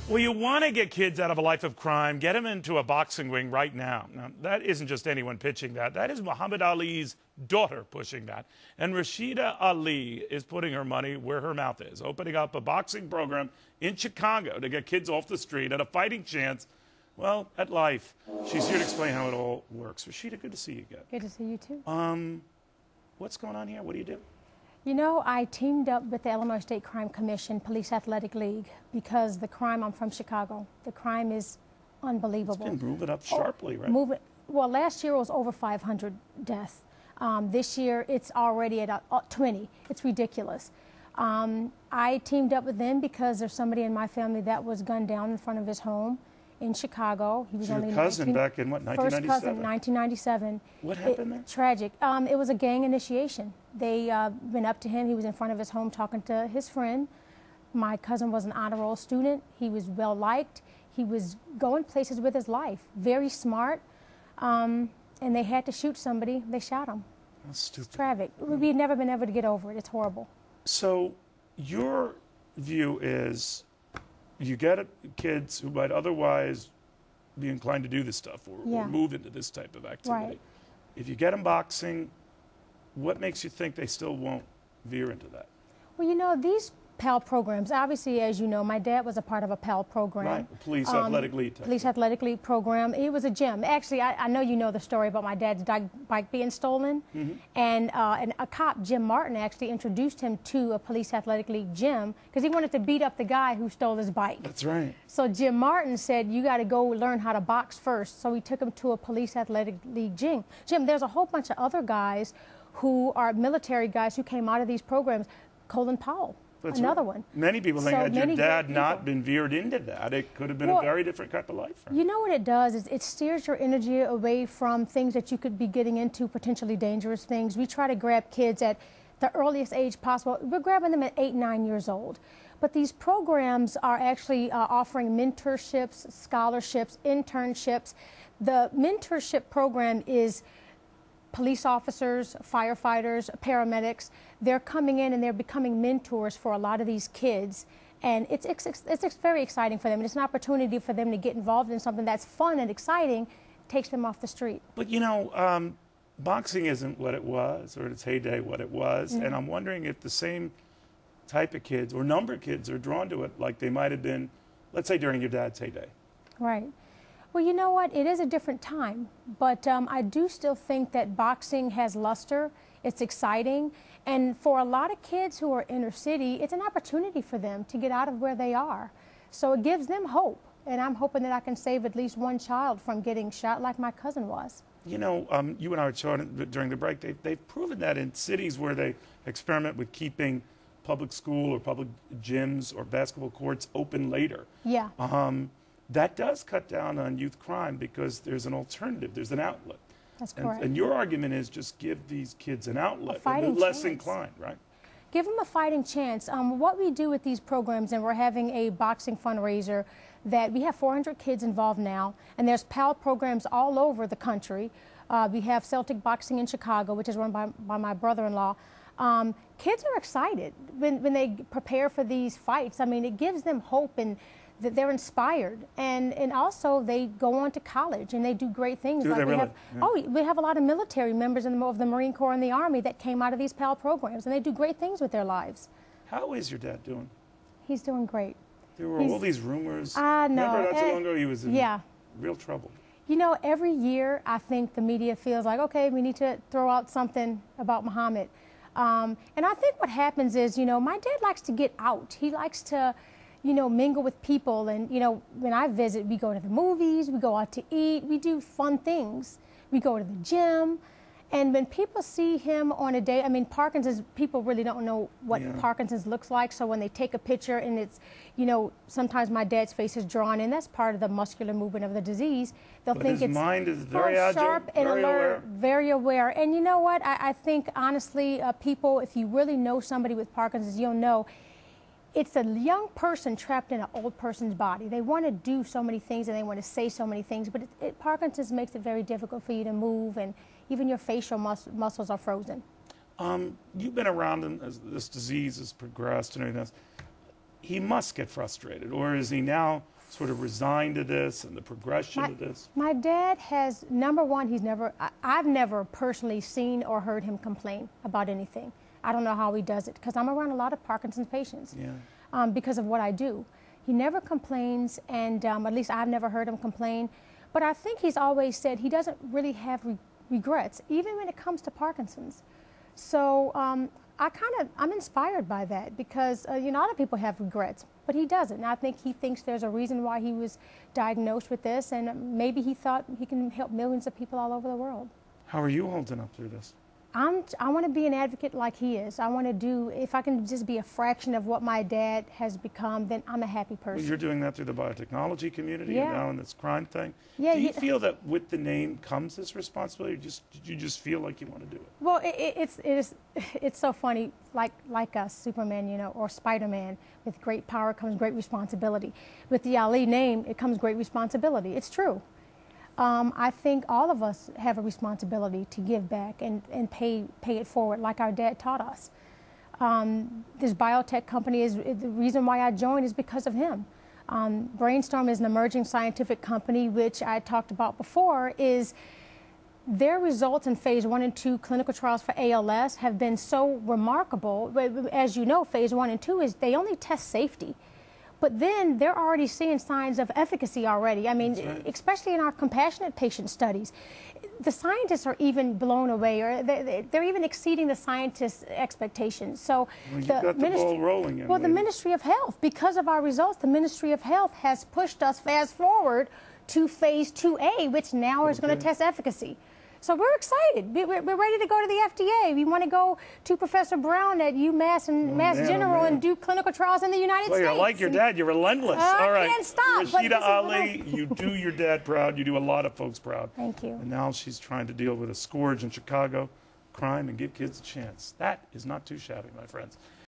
Well, you want to get kids out of a life of crime, get them into a boxing ring right now. Now, that isn't just anyone pitching that. That is Muhammad Ali's daughter pushing that. And Rasheda Ali is putting her money where her mouth is, opening up a boxing program in Chicago to get kids off the street at a fighting chance, well, at life. She's here to explain how it all works. Rasheda, good to see you again. Good to see you, too. What's going on here? What do you do? You know, I teamed up with the Illinois State Crime Commission Police Athletic League because the crime, I'm from Chicago, the crime is unbelievable. It's been moving up sharply, right? Well, last year it was over 500 deaths. This year it's already at 20. It's ridiculous. I teamed up with them because there's somebody in my family that was gunned down in front of his home in Chicago. He was only your cousin back in what, 1997? First cousin, 1997. What happened there? Tragic. It was a gang initiation. They went up to him. He was in front of his home talking to his friend. My cousin was an honor roll student. He was well liked. He was going places with his life. Very smart. And they had to shoot somebody. They shot him. That's stupid. It's tragic. We've never been able to get over it. It's horrible. So your view is you get kids who might otherwise be inclined to do this stuff or move into this type of activity. Right. If you get them boxing, what makes you think they still won't veer into that? Well, you know, these PAL programs, obviously, as you know, my dad was a part of a PAL program. Right, the Police Athletic League. Police Athletic League program. It was a gym. Actually, I know you know the story about my dad's bike being stolen. And a cop, Jim Martin, actually introduced him to a Police Athletic League gym because he wanted to beat up the guy who stole his bike. That's right. So Jim Martin said, you got to go learn how to box first. So he took him to a Police Athletic League gym. There's a whole bunch of other guys who are military guys who came out of these programs. Colin Powell. That's another right. one. Many people think had your dad not been veered into that, it could have been a very different type of life. Right? You know what it does is it steers your energy away from things that you could be getting into, potentially dangerous things. We try to grab kids at the earliest age possible. We're grabbing them at 8, 9 years old. But these programs are actually offering mentorships, scholarships, internships. The mentorship program is police officers, firefighters, paramedics. They're coming in and they're becoming mentors for a lot of these kids. And it's very exciting for them. And it's an opportunity for them to get involved in something that's fun and exciting, takes them off the street. But you know, boxing isn't what it was, or its heyday what it was. And I'm wondering if the same type of kids or number of kids are drawn to it like they might have been, let's say, during your dad's heyday. Right. Well, you know what? It is a different time, but I do still think that boxing has luster. It's exciting, and for a lot of kids who are inner city, it's an opportunity for them to get out of where they are. So it gives them hope, and I'm hoping that I can save at least one child from getting shot like my cousin was. You know, you and I were talking during the break, they've proven that in cities where they experiment with keeping public school or public gyms or basketball courts open later. Yeah. That does cut down on youth crime because there's an alternative, there's an outlet. That's correct. And your argument is just give these kids an outlet, less inclined, right? Give them a fighting chance. What we do with these programs, and we're having a boxing fundraiser that we have 400 kids involved now, and there's PAL programs all over the country. We have Celtic Boxing in Chicago, which is run by my brother-in-law. Kids are excited when they prepare for these fights. I mean, it gives them hope and that they're inspired, and also they go on to college and they do great things. Do they really? We have a lot of military members of the Marine Corps and the Army that came out of these PAL programs, and they do great things with their lives. How is your dad doing? He's doing great. There were all these rumors. I know. Remember not too long ago he was in real trouble. You know, every year I think the media feels like, okay, we need to throw out something about Muhammad. And I think what happens is, you know, my dad likes to get out. He likes to, you know, mingle with people. And, you know, when I visit, we go to the movies, we go out to eat, we do fun things. We go to the gym. And when people see him on a day, I mean, Parkinson's, people really don't know what Parkinson's looks like. So when they take a picture and it's, you know, sometimes my dad's face is drawn in, that's part of the muscular movement of the disease. They'll think his mind is very agile, sharp and very alert, aware. very aware. And you know what? I think, honestly, people, if you really know somebody with Parkinson's, you'll know it's a young person trapped in an old person's body. They want to do so many things and they want to say so many things, but Parkinson's makes it very difficult for you to move, and even your facial muscles are frozen. You've been around as this disease has progressed and everything else. He must get frustrated, or is he now sort of resigned to this and the progression of this? My dad has, number one, I've never personally seen or heard him complain about anything. I don't know how he does it, because I'm around a lot of Parkinson's patients because of what I do. He never complains, and at least I've never heard him complain. But I think he's always said he doesn't really have regrets, even when it comes to Parkinson's. So I'm inspired by that, because a lot of people have regrets, but he doesn't. And I think he thinks there's a reason why he was diagnosed with this, and maybe he thought he can help millions of people all over the world. How are you holding up through this? I want to be an advocate like he is. I want to do, if I can just be a fraction of what my dad has become, then I'm a happy person. Well, you're doing that through the biotechnology community and now in this crime thing. Yeah, do you feel that with the name comes this responsibility, or did you just feel like you want to do it? Well, it's so funny, like Superman, or Spider-Man. With great power comes great responsibility. With the Ali name, it comes great responsibility. It's true. I think all of us have a responsibility to give back and pay it forward, like our dad taught us. This biotech company is the reason why I joined is because of him. Brainstorm is an emerging scientific company, which I talked about before. Is their results in phase 1 and 2 clinical trials for ALS have been so remarkable. As you know, phase 1 and 2 is they only test safety. But then they're already seeing signs of efficacy already. I mean, especially in our compassionate patient studies. The scientists are even blown away, or they're even exceeding the scientists' expectations. So you've got the ball rolling. Well, the Ministry of Health, because of our results, the Ministry of Health has pushed us fast forward to phase 2A, which now is going to test efficacy. So we're excited. We're ready to go to the FDA. We want to go to Professor Brown at UMass and Mass General and do clinical trials in the United States. You're like your dad. You're relentless. All right. I can't stop. Rasheda Ali, you do your dad proud. You do a lot of folks proud. Thank you. And now she's trying to deal with a scourge in Chicago, crime, and give kids a chance. That is not too shabby, my friends.